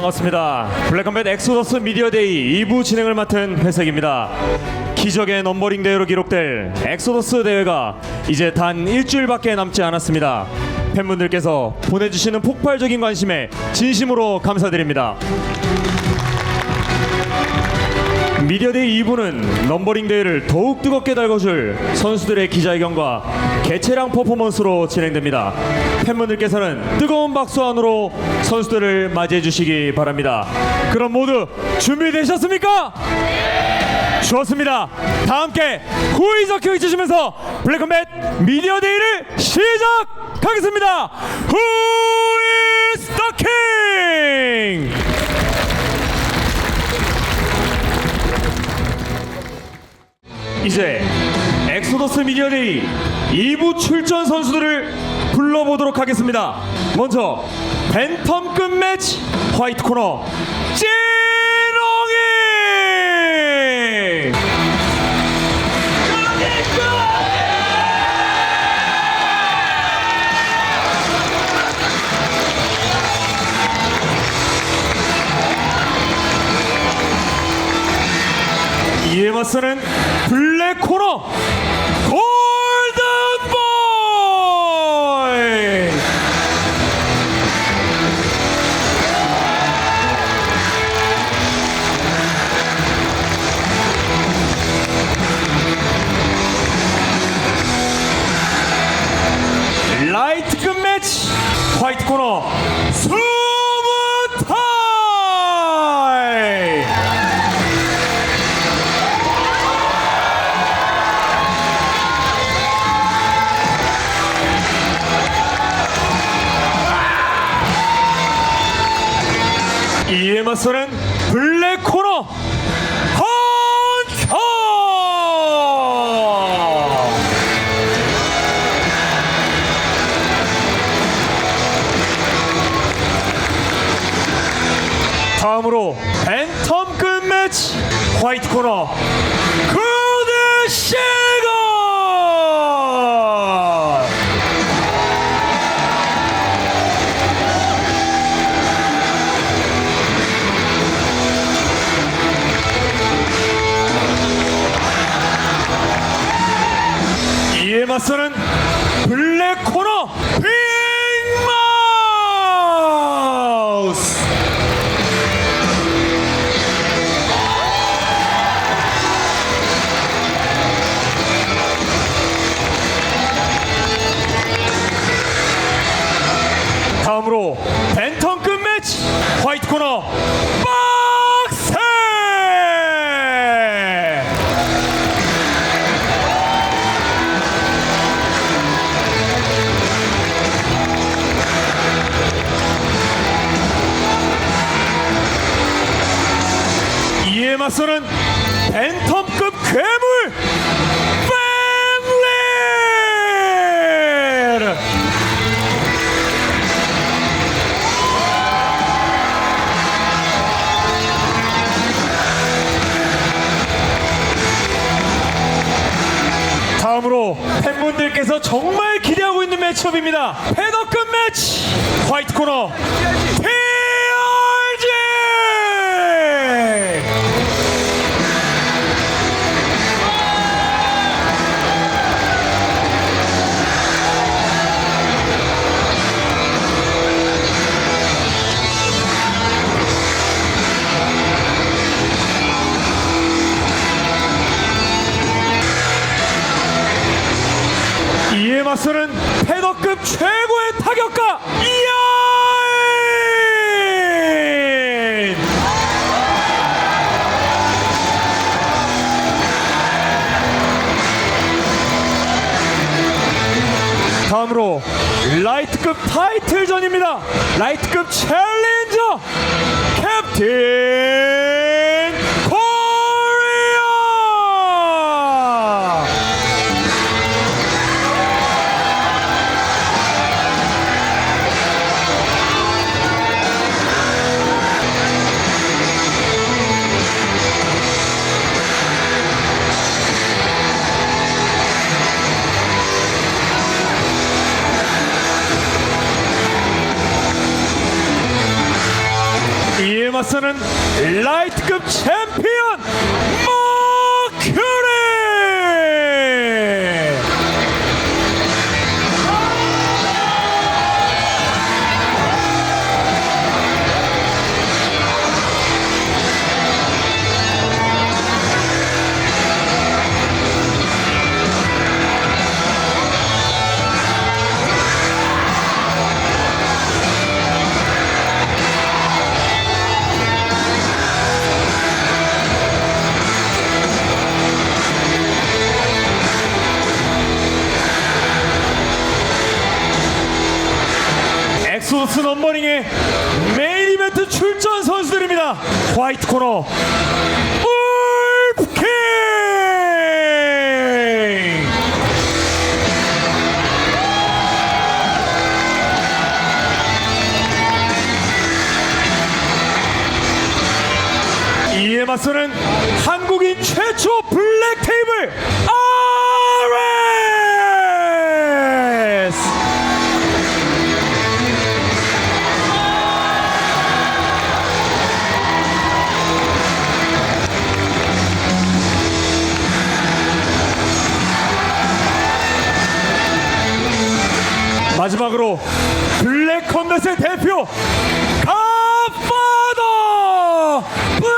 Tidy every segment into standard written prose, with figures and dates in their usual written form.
반갑습니다. 블랙컴뱃 엑소더스 미디어데이 2부 진행을 맡은 회색입니다. 기적의 넘버링 대회로 기록될 엑소더스 대회가 이제 단 일주일밖에 남지 않았습니다. 팬분들께서 보내주시는 폭발적인 관심에 진심으로 감사드립니다. 미디어데이 2부는 넘버링 대회를 더욱 뜨겁게 달궈줄 선수들의 기자회견과 개체량 퍼포먼스로 진행됩니다. 팬분들께서는 뜨거운 박수 안으로 선수들을 맞이해 주시기 바랍니다. 그럼 모두 준비되셨습니까? 좋습니다. 다 함께 후이 적혀 있으시면서 블랙컴뱃 미디어데이를 시작하겠습니다. Who is the king? 이제 엑소더스 미디어데이 2부 출전 선수들을 불러보도록 하겠습니다. 먼저 팬텀급 매치 화이트 코너 찌롱이! 이에 맞서는 블랙 코너 골든 보이! 라이트급 매치 화이트 코너 수부타이! 이에 맞서는 블랙 코너 헌터! 다음으로 팬텀급 매치 화이트 코너 구드 쉐건! 이에 맞서는 블랙 코너 빅마우스! 다음으로 팬텀급 매치 화이트 코너 박세! 이에 맞서는 팬텀급 괴물 팬레드! 다음으로 팬분들께서 정말 기대하고 있는 매치업입니다. 패더급 매치 화이트 코너 PRG! 이에 맞서는 패더급 최고의 타격가 이하인! 다음으로 라이트급 타이틀전입니다. 라이트급 챌린저 캡틴 코리아! 맞서는 라이트급 챔피언 머큐리. 엑소더스 넘버링의 메인 이벤트 출전 선수들입니다. 화이트 코너 울프킹, 이에 맞서는 한국인 최초 블랙 테이블 RS. 마지막으로 블랙 컴뱃의 대표 갓파더 블랙.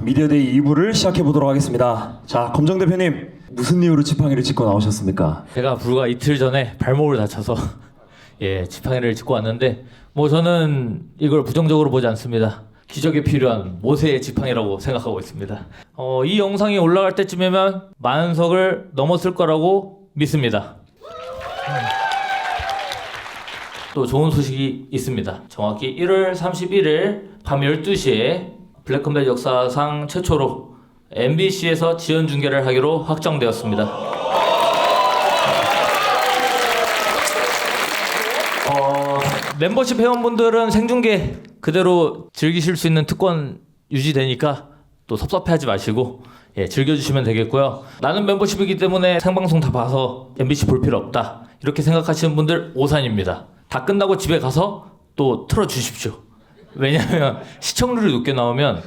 미디어데이 2부를 시작해 보도록 하겠습니다. 자, 검정 대표님, 무슨 이유로 지팡이를 짚고 나오셨습니까? 제가 불과 이틀 전에 발목을 다쳐서 지팡이를 짚고 왔는데 뭐 저는 이걸 부정적으로 보지 않습니다. 기적에 필요한 모세의 지팡이라고 생각하고 있습니다. 이 영상이 올라갈 때쯤이면 10,000석을 넘었을 거라고 믿습니다. 또 좋은 소식이 있습니다. 정확히 1월 31일 밤 12시에 블랙컴뱃 역사상 최초로 MBC에서 지연 중계를 하기로 확정되었습니다. 멤버십 회원분들은 생중계 그대로 즐기실 수 있는 특권 유지되니까 또 섭섭해하지 마시고 즐겨주시면 되겠고요. 나는 멤버십이기 때문에 생방송 다 봐서 MBC 볼 필요 없다 이렇게 생각하시는 분들 오산입니다. 다 끝나고 집에 가서 또 틀어주십시오. 왜냐하면 시청률이 높게 나오면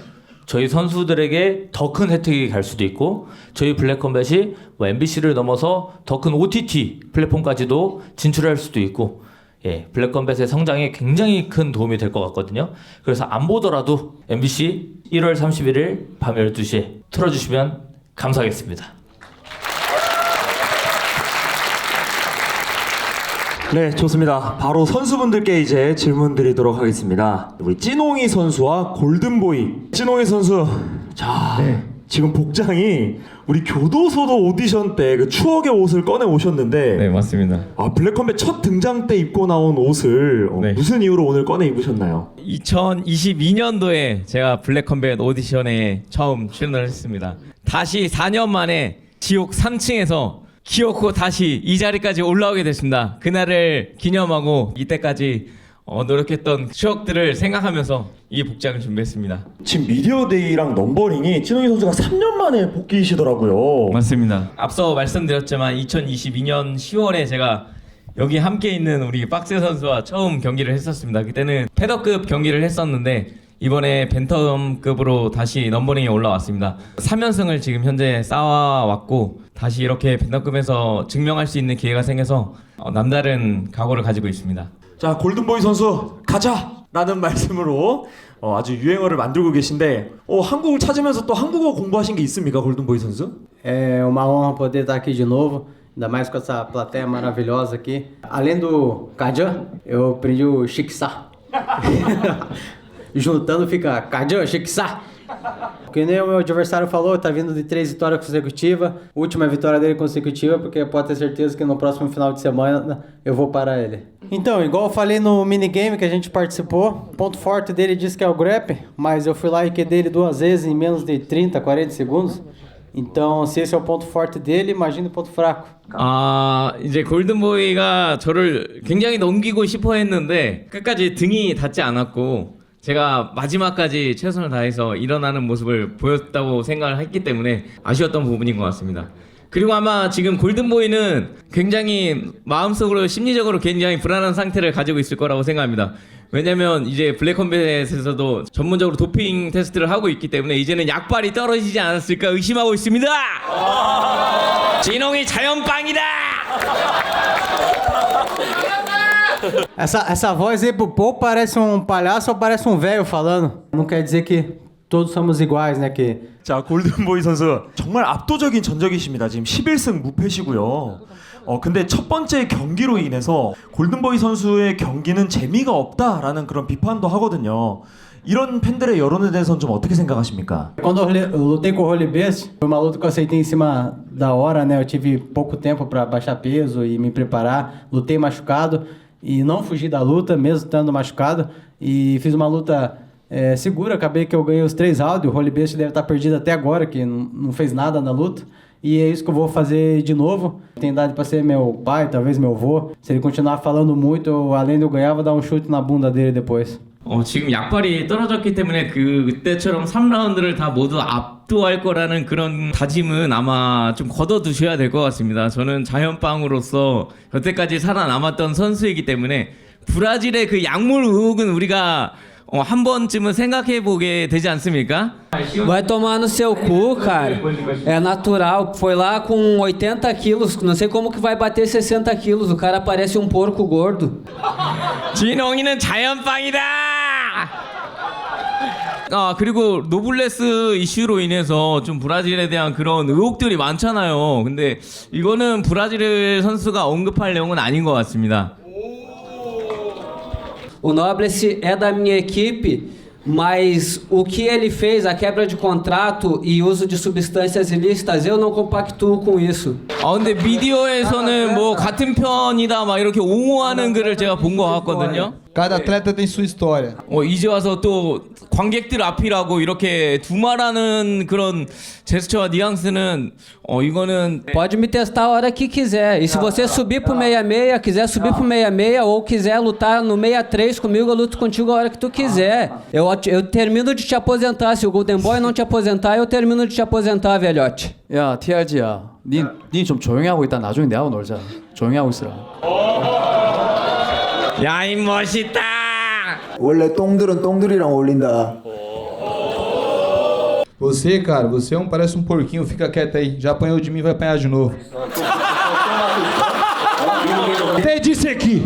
저희 선수들에게 더 큰 혜택이 갈 수도 있고 저희 블랙컴뱃이 MBC를 넘어서 더 큰 OTT 플랫폼까지도 진출할 수도 있고 블랙컴뱃의 성장에 굉장히 큰 도움이 될 것 같거든요. 그래서 안 보더라도 MBC 1월 31일 밤 12시에 틀어주시면 감사하겠습니다. 네, 좋습니다. 바로 선수분들께 이제 질문 드리도록 하겠습니다. 우리 찐홍이 선수와 골든보이. 찐홍이 선수, 자, 지금 복장이 우리 교도소도 오디션 때 그 추억의 옷을 꺼내 오셨는데, 네, 맞습니다. 블랙컴뱃 첫 등장 때 입고 나온 옷을 네. 무슨 이유로 오늘 꺼내 입으셨나요? 2022년도에 제가 블랙컴뱃 오디션에 처음 출연을 했습니다. 다시 4년 만에 지옥 3층에서 기어코 다시 이 자리까지 올라오게 됐습니다. 그날을 기념하고 이때까지 노력했던 추억들을 생각하면서 이 복장을 준비했습니다. 지금 미디어데이랑 넘버링이 찐홍이 선수가 3년 만에 복귀이시더라고요. 맞습니다. 앞서 말씀드렸지만 2022년 10월에 제가 여기 함께 있는 우리 박세 선수와 처음 경기를 했었습니다. 그때는 패더급 경기를 했었는데 이번에 벤텀급으로 다시 넘버링에 올라왔습니다. 3연승을 지금 현재 쌓아왔고 다시 이렇게 벤텀급에서 증명할 수 있는 기회가 생겨서 남다른 각오를 가지고 있습니다. 자, 골든보이 선수 가자! 라는 말씀으로 아주 유행어를 만들고 계신데 한국을 찾으면서 또 한국어 공부하신 게 있습니까, 골든보이 선수? É uma honra poder estar aqui de novo, ainda mais com essa plateia maravilhosa aqui. Além do Kajan, eu aprendi o Shiksa. Juntando fica Cardio Shiksa. Que nem o meu adversário falou, tá vindo de 3 vitórias consecutivas. Última vitória dele consecutiva, porque pode ter certeza que no próximo final de semana eu vou parar ele. Então, igual eu falei no minigame que a gente participou, o ponto forte dele diz que é o grab, mas eu fui lá e quedei ele 2 vezes em menos de 30, 40 segundos. então, se esse é o ponto forte dele, imagina o ponto fraco. 이제 골든보이가 저를 굉장히 넘기고 싶어 했는데 끝까지 등이 닿지 않았고 제가 마지막까지 최선을 다해서 일어나는 모습을 보였다고 생각을 했기 때문에 아쉬웠던 부분인 것 같습니다. 그리고 아마 지금 골든보이는 굉장히 마음속으로 심리적으로 굉장히 불안한 상태를 가지고 있을 거라고 생각합니다. 왜냐면 이제 블랙컴뱃에서도 전문적으로 도핑 테스트를 하고 있기 때문에 이제는 약발이 떨어지지 않았을까 의심하고 있습니다. 진홍이 자연빵이다. Essa voz aí pro Paul parece um palhaço ou parece um velho falando. Não quer dizer que todos somos iguais, né? Que 자, 골든보이 선수 정말 압도적인 전적이십니다. 지금 11승 무패시고요. 근데 첫 번째 경기로 인해서 골든보이 선수의 경기는 재미가 없다라는 그런 비판도 하거든요. 이런 팬들의 여론에 대해서는 좀 어떻게 생각하십니까? quando eu lutei com o Rolibes, foi uma luta que eu aceitei em cima da hora, né? Eu tive pouco tempo para baixar peso e me preparar. Lutei machucado e não fugi da luta, mesmo estando machucado. E fiz uma luta segura. Acabei que eu ganhei os 3 rounds. O Rolibes deve estar perdido até agora, que não fez nada na luta. E é isso que eu vou fazer de novo. Tem idade para ser meu pai, talvez meu avô. Se ele continuar falando muito, além de eu ganhar, vou dar um chute na bunda dele depois. 지금 약발이 떨어졌기 때문에 그때처럼 3라운드를 다 모두 압도할 거라는 그런 다짐은 아마 좀 걷어두셔야 될 것 같습니다. 저는 자연빵으로서 여태까지 살아남았던 선수이기 때문에 브라질의 그 약물 의혹은 우리가 한 번쯤은 생각해 보게 되지 않습니까? Vai tomar no seu cu, cara. É natural. Foi lá com 80 quilos. Não sei como que vai bater 60 quilos. O cara parece um porco gordo. 진홍이는 자연빵이다! 그리고 노블레스 이슈로 인해서 좀 브라질에 대한 그런 의혹들이 많잖아요. 근데 이거는 브라질 선수가 언급할 내용은 아닌 것 같습니다. O Nobles é da minha equipe, mas o que ele fez, a quebra de contrato e uso de substâncias ilícitas, eu não compactuo com isso. 근데 미디어에서는 뭐 같은 편이다 막 이렇게 옹호하는 글을 제가 본 것 같거든요. Cada atleta tem sua história. 이제 와서 또 관객들 앞이라고 이렇게 두말하는 그런 제스처와 뉘앙스는 이거는 Pode me testar a hora que quiser. E se você subir pro 66, quiser subir pro 66 ou quiser lutar no 63 comigo, eu luto contigo a hora que tu quiser. Eu termino de te aposentar. Se o Golden Boy não te aposentar, eu termino de te aposentar, velhote. 야 TRG야 니 좀 조용히 하고 있다 나중에 내하고 놀자 조용히 하고 있으라 야 이 멋있다. 원래 똥들은 똥들이랑 어울린다. Você, cara, você parece um porquinho, fica quieto aí. Já apanhou de mim, vai apanhar de novo. Até disse aqui.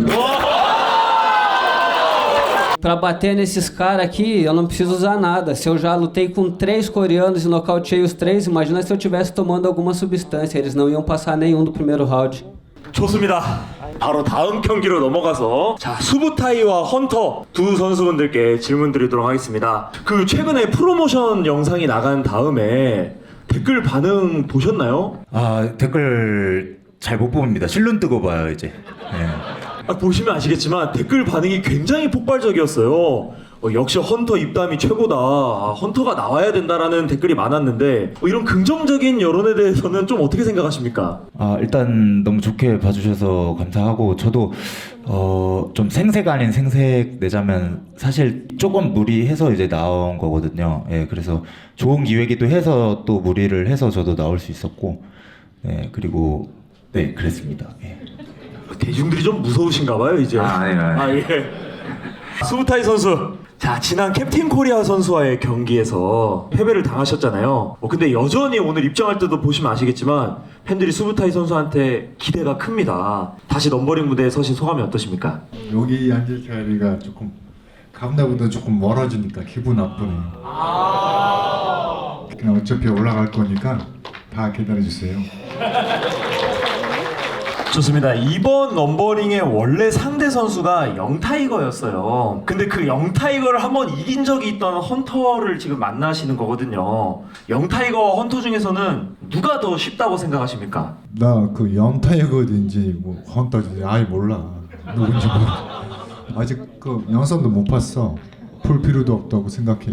Pra bater nesses caras aqui, eu não preciso usar nada. Se eu já lutei com 3 coreanos e nocauteei os 3, imagina se eu tivesse tomando alguma substância. Eles não iam passar nenhum do primeiro round. 좋습니다. 바로 다음 경기로 넘어가서 자, 수부타이와 헌터 두 선수분들께 질문 드리도록 하겠습니다. 그 최근에 프로모션 영상이 나간 다음에 댓글 반응 보셨나요? 댓글 잘 못 봅니다. 실눈 뜨고 봐요 이제. 네. 보시면 아시겠지만 댓글 반응이 굉장히 폭발적이었어요. 역시 헌터 입담이 최고다. 헌터가 나와야 된다라는 댓글이 많았는데 이런 긍정적인 여론에 대해서는 좀 어떻게 생각하십니까? 일단 너무 좋게 봐주셔서 감사하고 저도 좀 생색 아닌 생색 내자면 사실 조금 무리해서 이제 나온 거거든요. 예, 그래서 좋은 기회기도 해서 또 무리를 해서 저도 나올 수 있었고, 네, 그리고 네 그랬습니다. 예. 대중들이 좀 무서우신가 봐요 이제. 예. 수부타이 선수. 자, 지난 캡틴 코리아 선수와의 경기에서 패배를 당하셨잖아요. 근데 여전히 오늘 입장할 때도 보시면 아시겠지만 팬들이 수부타이 선수한테 기대가 큽니다. 다시 넘버링 무대에 서신 소감이 어떠십니까? 여기 앉을 자리가 조금 가운데보다 조금 멀어지니까 기분 나쁘네요. 그냥 어차피 올라갈 거니까 다 기다려주세요. 좋습니다. 이번 넘버링의 원래 상대 선수가 영타이거였어요. 근데 그 영타이거를 한번 이긴 적이 있던 헌터를 지금 만나시는 거거든요. 영타이거 헌터 중에서는 누가 더 쉽다고 생각하십니까? 나 그 영타이거든지 뭐 헌터든지 아예 몰라. 누군지 몰라. 아직 그 영상도 못 봤어. 볼 필요도 없다고 생각해.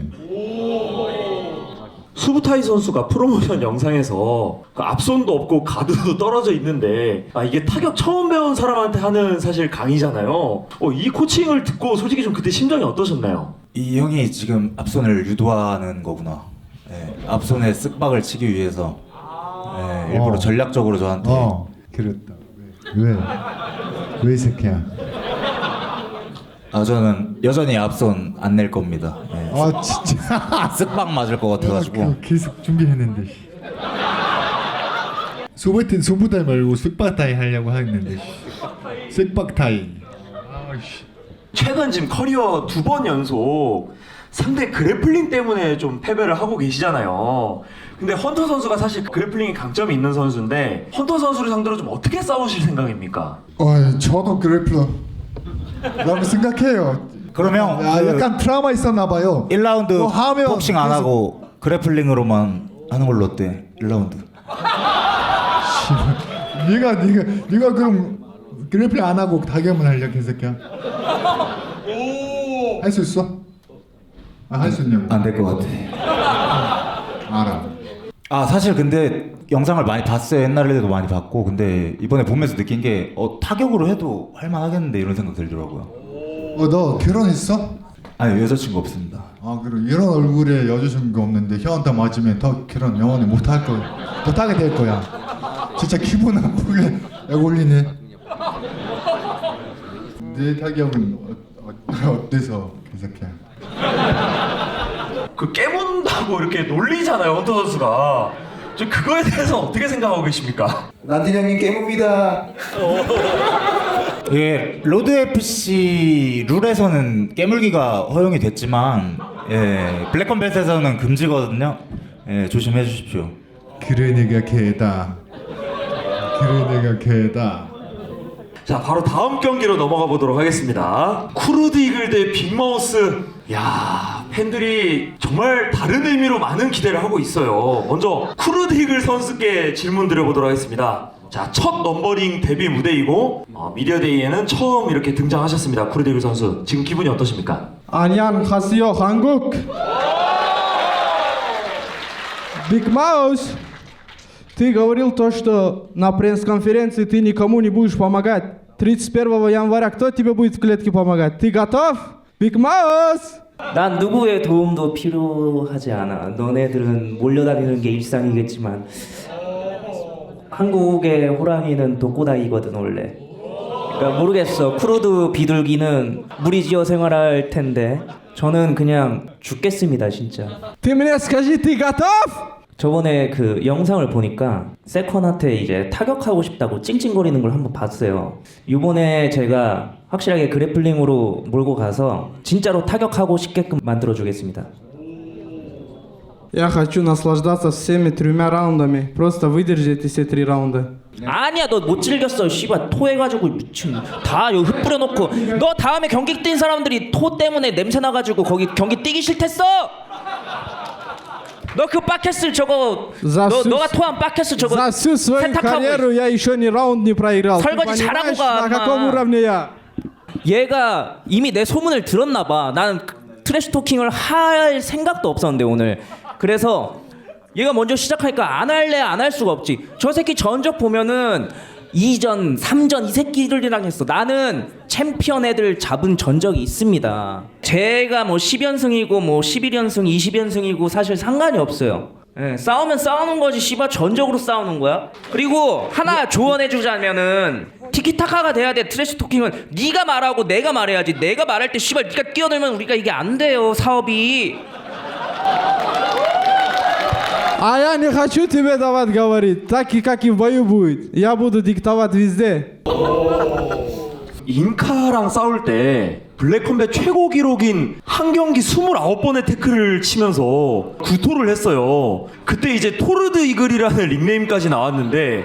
수부타이 선수가 프로모션 영상에서 그 앞손도 없고 가드도 떨어져 있는데 이게 타격 처음 배운 사람한테 하는 사실 강의잖아요. 이 코칭을 듣고 솔직히 좀 그때 심정이 어떠셨나요? 이 형이 지금 앞손을 유도하는 거구나. 예, 앞손에 쓱박을 치기 위해서 일부러 전략적으로 저한테 그랬다. 왜 이 새끼야? 저는 여전히 앞손 안 낼 겁니다. 예. 진짜. 쓱박 맞을 것 같아가지고. 계속 준비했는데. 소부타이 말고 쓱박타이 하려고 했는데. 쓱박타이. 최근 지금 커리어 2번 연속 상대 그래플링 때문에 좀 패배를 하고 계시잖아요. 근데 헌터 선수가 사실 그래플링에 강점이 있는 선수인데 헌터 선수를 상대로 좀 어떻게 싸우실 생각입니까? 저도 그래플러. 라고 생각해요. 그러면 약간 트라우마 있었나 봐요. 1라운드 뭐 하면 복싱 안 계속- 하고 그래플링으로만 하는 걸로 어때? 1라운드. 네가 그럼 그래플링 안 하고 타격만 하려고 개새끼야. 할 수 있어? 할 수 있냐고. 안 될 것 같아. 알아. 사실 근데 영상을 많이 봤어요. 옛날에도 많이 봤고 근데 이번에 보면서 느낀 게 타격으로 해도 할만하겠는데 이런 생각 들더라고요. 너 결혼했어? 아니 여자친구 없습니다. 그럼 이런 얼굴에 여자친구 없는데 형한테 맞으면 더 결혼 영원히 못할 거, 못하게 될 거야. 진짜 기분 나쁘게 약 올리네. 내 타격은 어때서 개새끼야? 그 깨문다고 이렇게 놀리잖아요, 헌터 선수가. 저 그거에 대해서 어떻게 생각하고 계십니까? 난틴 형님 깨봅니다. 예, 로드 FC 룰에서는 깨물기가 허용이 됐지만 블랙컴뱃에서는 금지거든요. 조심해 주십시오. 그래 내가 개다. 자, 바로 다음 경기로 넘어가 보도록 하겠습니다. 쿠르드 이글 대 빅마우스. 야, 팬들이 정말 다른 의미로 많은 기대를 하고 있어요. 먼저 쿠르드 이글 선수께 질문 드려보도록 하겠습니다. 자, 첫 넘버링 데뷔 무대이고 미디어데이에는 처음 이렇게 등장하셨습니다. 쿠르드 이글 선수. 지금 기분이 어떠십니까? Anyan Hasio Hanguk. Big Mouse, ты говорил то, что на пресс-конференции ты никому не будешь помогать. 31 января кто тебе будет в клетке помогать? Ты готов? Big Mouse! 난 누구의 도움도 필요하지 않아. 너네들은 몰려다니는 게 일상이겠지만 한국의 호랑이는 독고다이거든 원래. 그러니까 모르겠어. 쿠로드 비둘기는 무리지어 생활할 텐데 저는 그냥 죽겠습니다 진짜. Ты мне скажи, ты готов? 저번에 그 영상을 보니까 세컨한테 이제 타격하고 싶다고 찡찡거리는 걸 한번 봤어요. 이번에 제가 확실하게 그래플링으로 몰고 가서 진짜로 타격하고 싶게끔 만들어주겠습니다. Я хочу наслаждаться всеми 3 раундами. Просто выдержите все 3 раунда. 아니야 너 못 즐겼어. 씨발 토해가지고 미친. 다 여기 흩뿌려놓고 너 다음에 경기 뛴 사람들이 토 때문에 냄새 나가지고 거기 경기 뛰기 싫댔어. 너 그 바켓을 저거 너가 토한 바켓을 저거 За всю свою 세탁하고 карьеру я еще ни раунд не проиграл. Ты 설거지 잘하고 понимаешь, 가, на каком 엄마. уровне я? 얘가 이미 내 소문을 들었나 봐. 나는 트래시 토킹을 할 생각도 없었는데 오늘. 그래서 얘가 먼저 시작하니까 안 할래 안 할 수가 없지. 저 새끼 전적 보면은 2전, 3전 이 새끼들이랑 했어. 나는 챔피언 애들 잡은 전적이 있습니다. 제가 뭐 10연승이고 뭐 11연승, 20연승이고 사실 상관이 없어요. 싸우면 싸우는 거지. 씨발 전적으로 싸우는 거야. 그리고 하나 조언해주자면은 티키타카가 돼야 돼. 트래시 토킹은 네가 말하고 내가 말해야지. 내가 말할 때 씨발 네가 끼어들면 우리가 이게 안 돼요. 사업이. А я не хочу тебе давать говорить. Так и как и в бою будет. Я буду диктовать везде. 인카랑 싸울 때 블랙컴뱃 최고 기록인 한 경기 29번의 태클을 치면서 구토를 했어요. 그때 이제 토르드 이글이라는 닉네임까지 나왔는데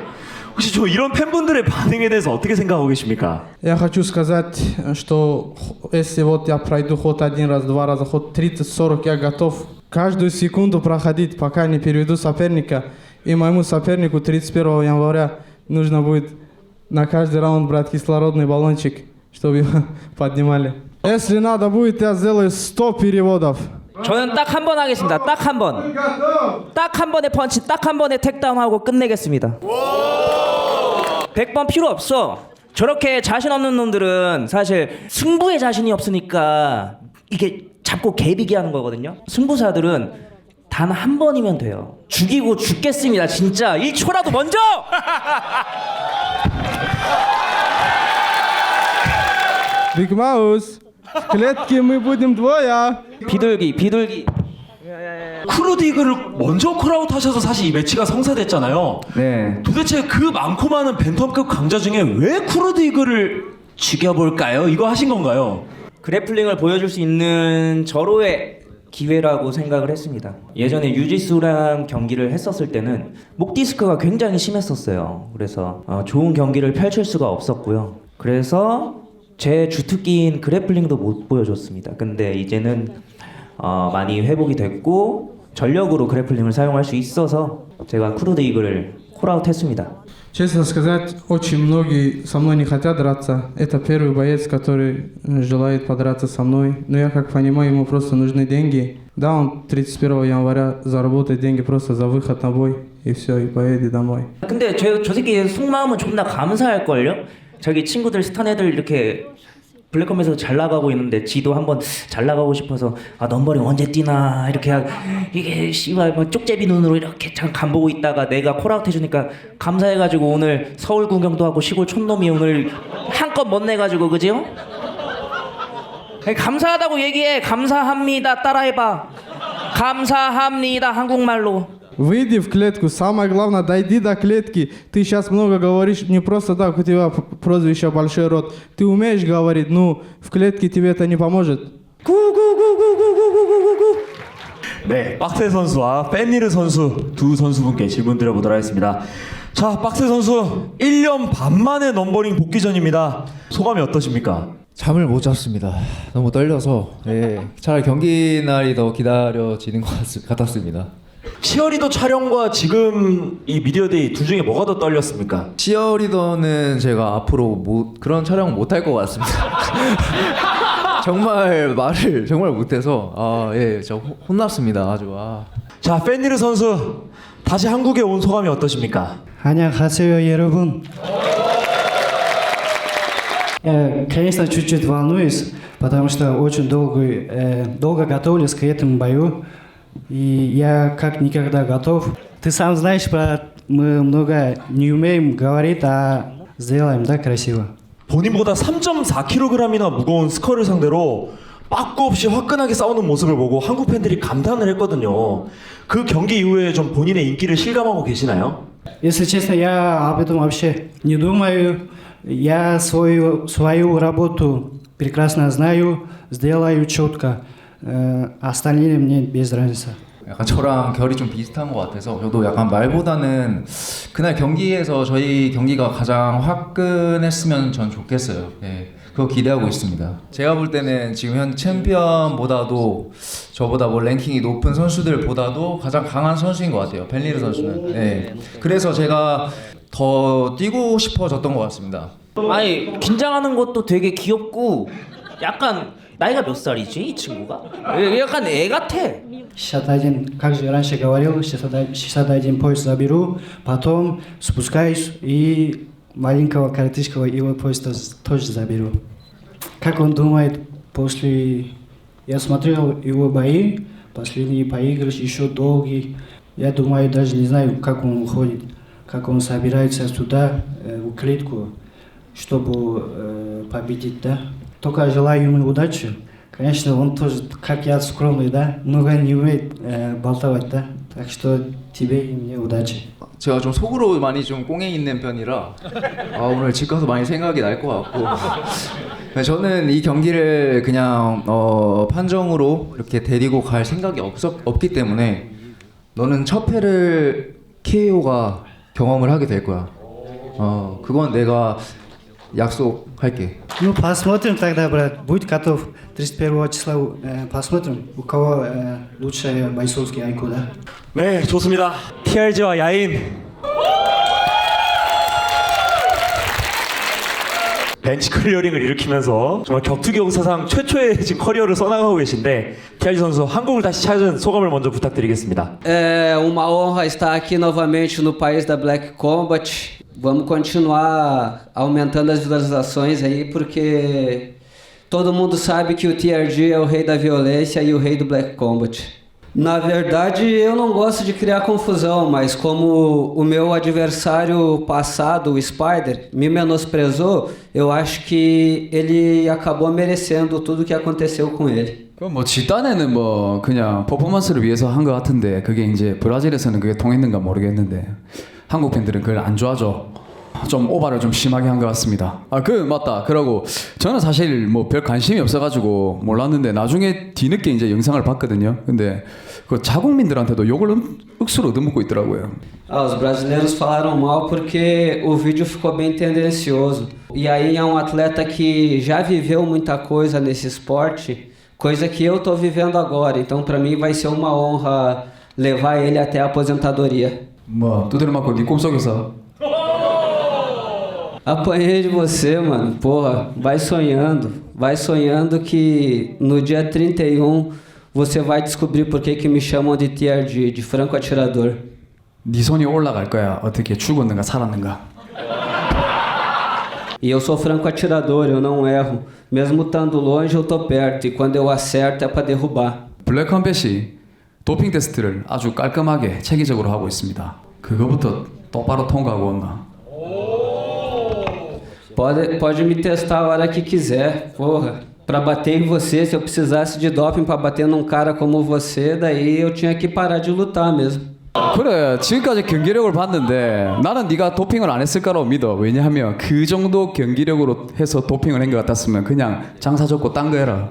혹시 저 이런 팬분들의 반응에 대해서 어떻게 생각하고 계십니까? Я хочу сказать, что если вот я пройду ход 1 раз, 2 раза, ход 30-40, я готов каждую секунду проходить, пока не переведу соперника. И моему сопернику 31 января нужно будет на каждый раунд брать кислородный баллончик, чтобы его поднимали. Если надо будет, я сделаю 100 переводов. 저는 딱 한 번 하겠습니다. 딱 한 번. 딱 한 번의 펀치, 딱 한 번의 택다운하고 끝내겠습니다. 100번 필요 없어. 저렇게 자신 없는 놈들은 사실 승부에 자신이 없으니까 이게 잡고 개비기 하는 거거든요. 승부사들은 단 한 번이면 돼요. 죽이고 죽겠습니다. 진짜 1초라도 먼저! Big Mouse, в клетке мы будем двое. 비둘기. 크루디그를 먼저 콜아웃 하셔서 사실 이 매치가 성사됐잖아요. 네. 도대체 그 많고 많은 벤텀급 강자 중에 왜 크루디그를 죽여볼까요? 이거 하신 건가요? 그래플링을 보여줄 수 있는 절호의 기회라고 생각을 했습니다. 예전에 유지수랑 경기를 했었을 때는 목 디스크가 굉장히 심했었어요. 그래서 좋은 경기를 펼칠 수가 없었고요. 그래서 제 주특기인 그래플링도 못 보여줬습니다. 근데 이제는 많이 회복이 됐고 전력으로 그래플링을 사용할 수 있어서 제가 크루드 이글을 콜아웃 했습니다. Честно сказать, очень многие со мной не хотят драться. Это первый боец, который желает подраться со мной. Но я как понимаю, ему просто нужны деньги. Да, он 31 января заработает деньги просто за выход на бой. И все, и поедет домой. 근데 저 새끼 속마음은 존나 감사할걸요? 저기 친구들 스탄 애들 이렇게 블랙컴에서 잘 나가고 있는데 지도 한번 잘 나가고 싶어서 넘버링 언제 뛰나 이렇게 이게 씨발 뭐 쪽제비 눈으로 이렇게 잠깐 간보고 있다가 내가 콜아웃 해주니까 감사해가지고 오늘 서울 구경도 하고 시골 촌놈이 오늘 한껏 못 내가지고 그지요? 감사하다고 얘기해. 감사합니다. 따라해봐. 감사합니다. 한국말로. Выйди в клетку, самое главное, дойди до клетки. Ты сейчас много говоришь, не просто так, у тебя прозвище большой рот. Ты умеешь говорить, ну, в клетке тебе это не поможет. 네, 빡세 선수와 팬니르 선수 두 선수분께 질문 드려보도록 하겠습니다. 자, 빡세 선수 1년 반 만에 넘버링 복귀전입니다. 소감이 어떠십니까? 잠을 못 잤습니다. 너무 떨려서 차라리 경기 날이 더 기다려지는 것 같았습니다. 치어리더 촬영과 지금 이 미디어데이 둘 중에 뭐가 더 떨렸습니까? 치어리더는 제가 앞으로 그런 촬영 못 할 것 같습니다. 정말 말을 정말 못해서 저 혼났습니다. 아주. 자, 팬니르 선수 다시 한국에 온 소감이 어떠십니까? 안녕하세요, 여러분. Я, конечно, чуть-чуть волнуюсь, потому что очень долго готовлюсь к этому бою. И я как никогда готов. Ты сам знаешь, мы много не умеем говорить, а сделаем, да, красиво. 본인보다 3.4kg이나 무거운 스컬을 상대로 빠꾸 없이 화끈하게 싸우는 모습을 보고 한국 팬들이 감탄을 했거든요. 그 경기 이후에 좀 본인의 인기를 실감하고 계시나요? Если честно, я об этом вообще не думаю. Я свою работу прекрасно знаю, сделаю четко. остальные мне без разницы. 약간 저랑 결이 좀 비슷한 것 같아서 저도 약간 말보다는 그날 경기에서 저희 경기가 가장 화끈했으면 전 좋겠어요. 그거 기대하고 있습니다. 제가 볼 때는 지금 현 챔피언보다도 저보다 뭐 랭킹이 높은 선수들보다도 가장 강한 선수인 것 같아요. 팬리르 선수는. 그래서 제가 더 뛰고 싶어졌던 것 같습니다. 아니 긴장하는 것도 되게 귀엽고 약간 나이가 몇 살이지 이 친구가? 약간 애 같아. 61, как же раньше говорил, 61 пояс заберу, потом спускаюсь и маленького коротышкого его пояс тоже заберу. Как он думает, после... Я смотрел его бои, последние проигрыши еще долгие. Я думаю, даже не знаю, как он ходит, как он собирается сюда, в клетку, чтобы победить, да? Только желаю ему удачи. Конечно, он тоже, как я, скромный, да? Много не умеет болтать, да? Так что тебе и мне удачи. 제가 좀 속으로 많이 좀 꽁에 있는 편이라 오늘 집 가서 많이 생각이 날 것 같고 저는 이 경기를 그냥 판정으로 이렇게 데리고 갈 생각이 없기 때문에 너는 첫 패를 KO가 경험을 하게 될 거야. 그건 내가 약속할게. Ну, посмотрим тогда, брат. Будь готов. 31 числа посмотрим, у кого лучшая бойцовский IQ, да? 네, 좋습니다. TRG와 야인. 벤치 클리어링을 일으키면서 정말 격투기 역사상 최초의 지금 커리어를 써나가고 계신데 TRG 선수 한국을 다시 찾은 소감을 먼저 부탁드리겠습니다. É uma honra estar aqui novamente no país da Black Combat. Vamos continuar aumentando as visualizações aí, porque todo mundo sabe que o TRG é o rei da violência e o rei do Black Combat. Na verdade, eu não gosto de criar confusão, mas como o meu adversário passado, o Spider, me menosprezou, eu acho que ele acabou merecendo tudo que aconteceu com ele. 그럼 뭐 집단에는 뭐 그냥 퍼포먼스를 위해서 한 것 같은데 그게 이제 브라질에서는 그게 통했는가 모르겠는데 한국 팬들은 그걸 안 좋아하죠. 좀 오바를 좀 심하게 한 것 같습니다. 맞다. 그러고 저는 사실 뭐 별 관심이 없어가지고 몰랐는데 나중에 뒤늦게 이제 영상을 봤거든요. 근데 그 자국민들한테도 욕을 억수로 얻어먹고 있더라고요. Os brasileiros falaram mal porque o vídeo ficou bem tendencioso. E aí é um atleta que já viveu muita coisa nesse esporte, coisa que eu tô vivendo agora. Então para mim vai ser uma honra levar ele até a aposentadoria. 뭐 두드려 맞고 네 꿈속에서 Apanhei de você, mano. Porra, vai sonhando que no dia 31 você vai descobrir por que me chamam de TRG, de franco atirador. 네 손이 올라갈 거야. 어떻게 죽었는가 살았는가. E eu sou franco atirador, eu não erro. Mesmo estando longe, eu tô perto. E quando eu acerto é pra derrubar. 블랙컴뱃이 도핑 테스트를 아주 깔끔하게 체계적으로 하고 있습니다. 그거부터 똑바로 통과하고 온다. Pode me testar a hora que quiser, porra. Pra bater em você, se eu precisasse de doping pra bater num cara como você, daí eu tinha que parar de lutar mesmo. 그래, 지금까지 경기력을 봤는데 나는 네가 도핑을 안 했을 거라고 믿어. 왜냐하면 그 정도 경기력으로 해서 도핑을 한 것 같았으면 그냥 장사 접고 딴 거 해라.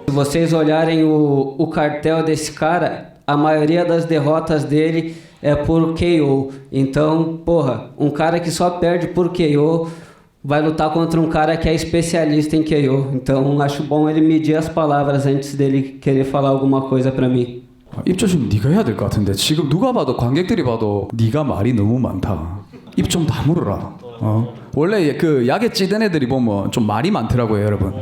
Se vocês olharem o cartel desse cara, a maioria das derrotas dele é por KO. Então, porra, um cara que só perde por KO vai lutar contra um cara que é especialista em KO. Então, acho bom ele medir as palavras antes dele querer falar alguma coisa pra mim. 입 조심 네가 해야 될 것 같은데 지금 누가 봐도 관객들이 봐도 네가 말이 너무 많다. 입 좀 다물어라. 원래 그 약에 찌든 애들이 보면 좀 말이 많더라고요, 여러분.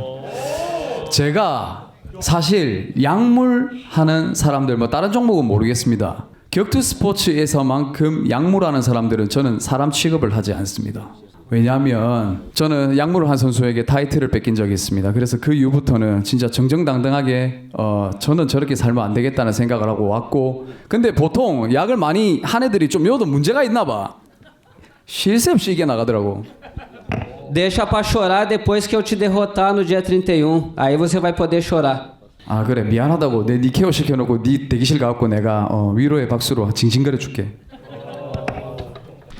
제가 사실 약물하는 사람들 뭐 다른 종목은 모르겠습니다. 격투 스포츠에서만큼 약물하는 사람들은 저는 사람 취급을 하지 않습니다. 왜냐하면 저는 약물을 한 선수에게 타이틀을 뺏긴 적이 있습니다. 그래서 그 이후부터는 진짜 정정당당하게 저는 저렇게 살면 안 되겠다는 생각을 하고 왔고, 근데 보통 약을 많이 한 애들이 좀 여도 문제가 있나 봐. 쉴 새 없이 이겨 나가더라고. Deixa pra chorar depois que eu te derrotar no dia 31. Aí você vai poder chorar. 아 그래 미안하다고 내 니케어 시켜놓고 니 대기실 가갖고 내가 위로의 박수로 징징거려 줄게.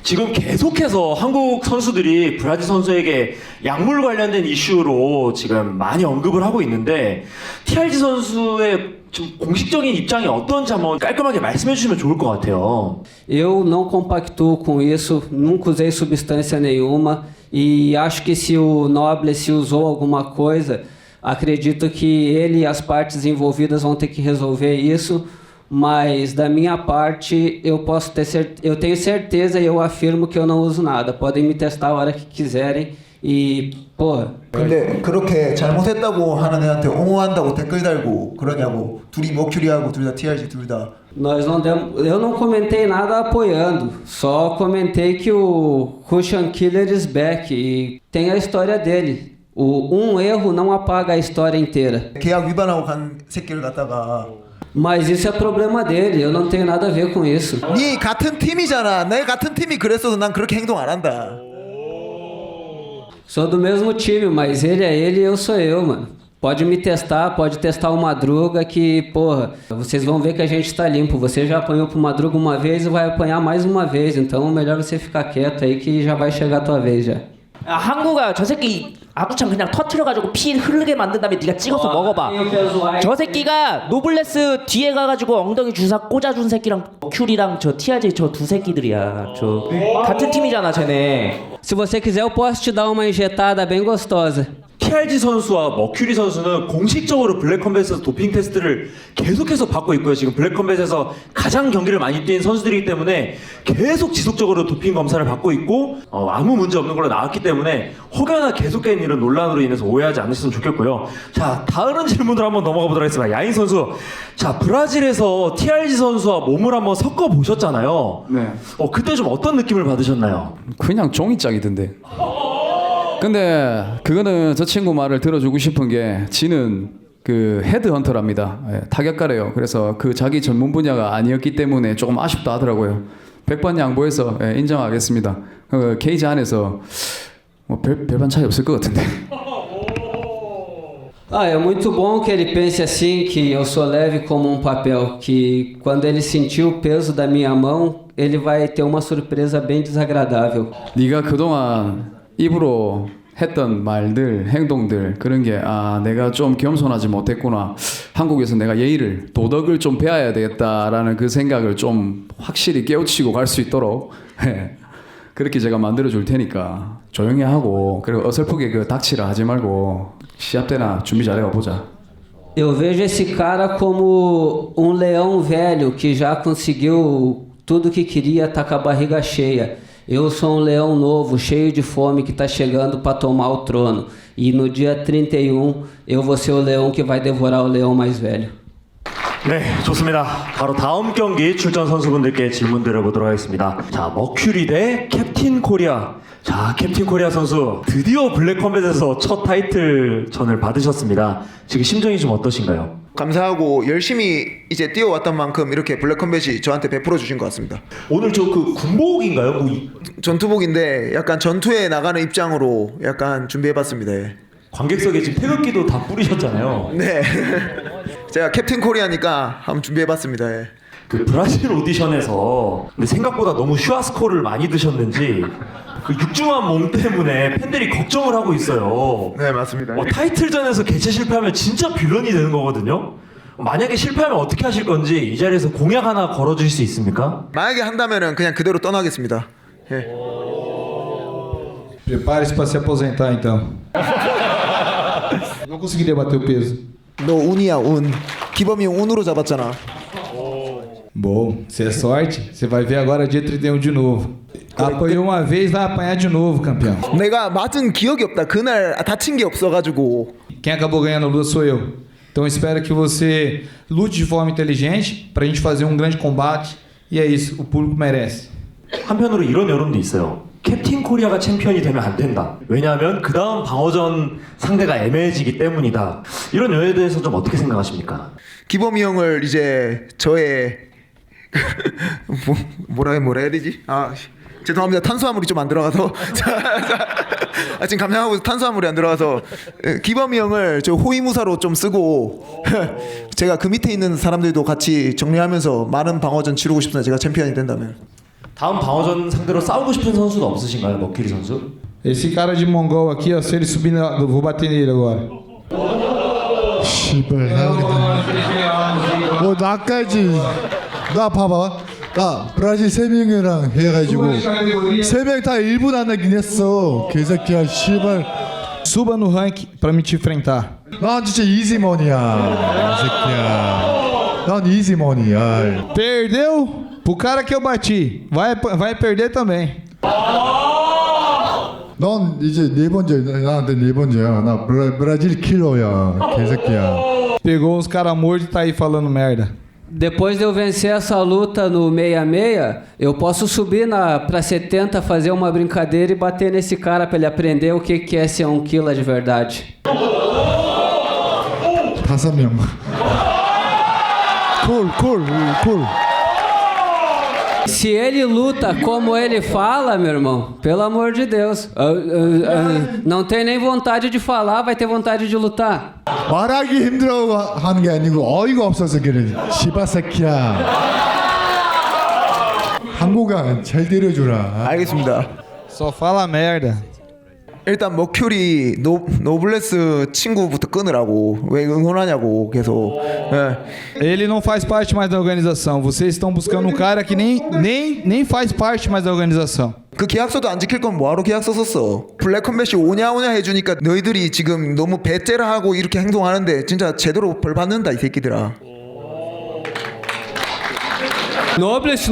지금 계속해서 한국 선수들이 브라질 선수에게 약물 관련된 이슈로 지금 많이 언급을 하고 있는데 TRG 선수의 좀 공식적인 입장이 어떤지 한번 깔끔하게 말씀해 주시면 좋을 것 같아요. Eu não compactuo com isso, nunca usei substância nenhuma e acho que se o Noble se usou alguma coisa, acredito que ele e as partes envolvidas vão ter que resolver isso. Mas da minha parte eu posso ter eu tenho certeza e eu afirmo que eu não uso nada. Podem me testar a hora que quiserem e porra. 근데 그렇게 잘못했다고 하는 애한테 옹호한다고 댓글 달고 그러냐고. 둘이 머큐리하고 둘 다 TRG 둘 다. Eu não comentei nada apoiando, só comentei que o Russian Killer is back e tem a história dele. Um erro não apaga a história inteira. 계약 위반하고 간 새끼를 갖다가. Mas isso é problema dele, eu não tenho nada a ver com isso. 네 같은 팀이잖아. 내 같은 팀이 그랬어도 난 그렇게 행동 안 한다. Sou do mesmo time, mas ele é ele e eu sou eu, mano. Pode me testar, pode testar o Madruga que, porra, vocês vão ver que a gente tá limpo. Você já apanhou pro Madruga uma vez e vai apanhar mais uma vez. Então, melhor você ficar quieto aí que já vai chegar a tua vez já. 한국아 저 새끼 아구창 그냥 터트려가지고 피 흐르게 만든 다음에 네가 찍어서 먹어봐. 저 새끼가 노블레스 뒤에 가가지고 엉덩이 주사 꽂아준 새끼랑 큐리랑 저 TRJ 저 두 새끼들이야. 저 같은 팀이잖아 쟤네. Se você quiser, eu posso te dar uma injetada bem gostosa. TRG 선수와 머큐리 선수는 공식적으로 블랙컴뱃에서 도핑 테스트를 계속해서 받고 있고요. 지금 블랙컴뱃에서 가장 경기를 많이 뛴 선수들이기 때문에 계속 지속적으로 도핑 검사를 받고 있고 아무 문제 없는 걸로 나왔기 때문에 혹여나 계속된 이런 논란으로 인해서 오해하지 않으셨으면 좋겠고요. 자, 다른 질문을 한번 넘어가 보도록 하겠습니다. 야인 선수, 자 브라질에서 TRG 선수와 몸을 한번 섞어 보셨잖아요. 네. 그때 좀 어떤 느낌을 받으셨나요? 그냥 종이짝이던데. 근데 그거는 저 친구 말을 들어주고 싶은 게 지는 그 헤드헌터랍니다. 타격가래요. 그래서 그 자기 전문 분야가 아니었기 때문에 조금 아쉽다 하더라고요. 100번 양보해서 인정하겠습니다. 케이지 안에서 뭐 별반 차이 없을 것 같은데. Ah, é muito bom que ele pense assim, que eu sou leve como um papel, que quando ele sentir o peso da minha mão, ele vai ter uma surpresa bem desagradável. 네가 그동안 입으로 했던 말들, 행동들 그런 게 내가 좀 겸손하지 못했구나. 한국에서 내가 예의를, 도덕을 좀 배워야 되겠다라는 그 생각을 좀 확실히 깨우치고 갈 수 있도록 그렇게 제가 만들어 줄 테니까 조용히 하고 그리고 어설프게 그 닥치라 하지 말고 시합 때나 준비 잘해 보자. Eu vejo esse cara como um leão velho que já conseguiu tudo que queria, tá com a barriga cheia. Eu sou um leão novo, cheio de fome, que está chegando para tomar o trono. E no dia 31, eu vou ser o leão que vai devorar o leão mais velho. 네, 좋습니다. 바로 다음 경기 출전 선수분들께 질문 드려보도록 하겠습니다. 자, 머큐리 대 캡틴 코리아. 자, 캡틴 코리아 선수 드디어 블랙컴뱃에서 첫 타이틀전을 받으셨습니다. 지금 심정이 좀 어떠신가요? 감사하고 열심히 이제 뛰어왔던 만큼 이렇게 블랙컴뱃이 저한테 베풀어 주신 것 같습니다. 오늘 저 그 군복인가요? 전투복인데 약간 전투에 나가는 입장으로 약간 준비해봤습니다. 관객석에 지금 태극기도 다 뿌리셨잖아요. 네. 제가 캡틴 코리아니까 한번 준비해봤습니다. 그 브라질 오디션에서 근데 생각보다 너무 슈아스코를 많이 드셨는지 그 육중한 몸 때문에 팬들이 걱정을 하고 있어요. 네, 맞습니다. 타이틀전에서 개최 실패하면 진짜 빌런이 되는 거거든요. 만약에 실패하면 어떻게 하실 건지 이 자리에서 공약 하나 걸어주실 수 있습니까? 만약에 한다면은 그냥 그대로 떠나겠습니다. 예. Prepare-se para se aposentar então. Não conseguiria bater o peso. 너 운이야 운. 기범이 형 운으로 잡았잖아. Bom, se é sorte, você vai ver agora dia 31 de novo. Apanhou uma vez, vai apanhar de novo, campeão. 내가 맞은 기억이 없다. 그날 다친 게 없어가지고. Quem acabou ganhando a luta sou eu. Então espero que você lute de forma inteligente pra gente fazer um grande combate. E é isso, o público merece. 한편으로 이런 여론도 있어요. 캡틴 코리아가 챔피언이 되면 안 된다. 왜냐하면 그 다음 방어전 상대가 애매해지기 때문이다. 이런 여론에 대해서 좀 어떻게 생각하십니까? 기범이 형을 이제 저의 뭐라 해야 되지? 죄송합니다. 탄수화물이 좀 안 들어가서 지금 감량하고 탄수화물이 안 들어가서 기범이 형을 저 호위무사로 좀 쓰고 제가 그 밑에 있는 사람들도 같이 정리하면서 많은 방어전 치르고 싶습니다. 제가 챔피언이 된다면. 다음 방어전 상대로 싸우고 싶은 선수는 없으신가요, 머큐리 선수? Esse cara de mongol aqui, ó, se ele subir, vou bater nele agora. 씨발 나까지 나 봐봐 나 브라질 3명이랑 해가지고 3명 다 1분 안 하긴 했어 개새끼야 씨발 Suba no rank pra me te enfrentar. 난 진짜 이지머니야 이 새끼야 난 이지머니야 Perdeu pro cara que eu bati. Vai perder também. 넌 이제 네 번째 나한테 네 번째야 나 브라질 킬러야 개새끼야 Pegou uns caras mortos e tá aí falando merda. Depois de eu vencer essa luta no 66, eu posso subir pra 70, fazer uma brincadeira e bater nesse cara pra ele aprender o que é ser um killer de verdade. 5명 콜 Se ele luta como ele fala, meu irmão, pelo amor de Deus, não tem nem vontade de falar, vai ter vontade de lutar. 말하기 힘들어 하는 게 아니고 어이가 없어서 그래 씨발 새끼야 한국아 잘 데려주라 알겠습니다. Só fala merda. 일단 머큐리 노블레스 친구부터 끊으라고. 왜 응원하냐고 계속. 예. Ele não faz parte mais da organização. Vocês estão buscando um cara que nem faz parte mais da organização. 그 계약서도 안 지킬 건 뭐하러 계약서 썼어? 블랙컴뱃이 오냐 해주니까 너희들이 지금 너무 배째라 하고 이렇게 행동하는데 진짜 제대로 벌 받는다 이 새끼들아. Nobles,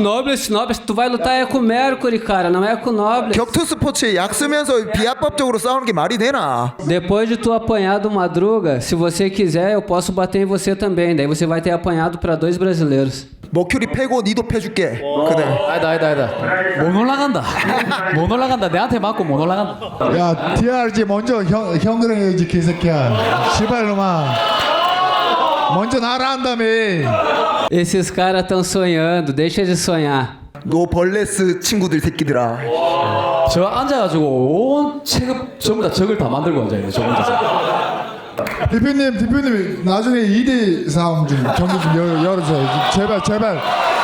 tu vai lutar é com o Mercury, cara, não é com o Nobles. 격투 스포츠에 약 쓰면서 비합법적으로 싸우는 게 말이 되나? Depois de tu apanhar do Madruga, se você quiser, eu posso bater em você também. Daí você vai ter apanhado pra 2 brasileiros. 머큐리 패고 니도 패줄게. 그래. 아니다. 못 올라간다. 내한테 맞고 못 올라간다. 야 TRG 먼저 형들랑 해야지 개새끼야. 시발놈아. 먼저 나라 한다며. Esses caras estão sonhando, deixa de sonhar. 노벌레스 친구들 새끼들아. 저 앉아가지고 온 체급 전부 다 적을 다 만들고 앉아있네. 저 혼자서. 대표님 나중에 2대 싸움 좀 경기 좀 열어줘요. 제발.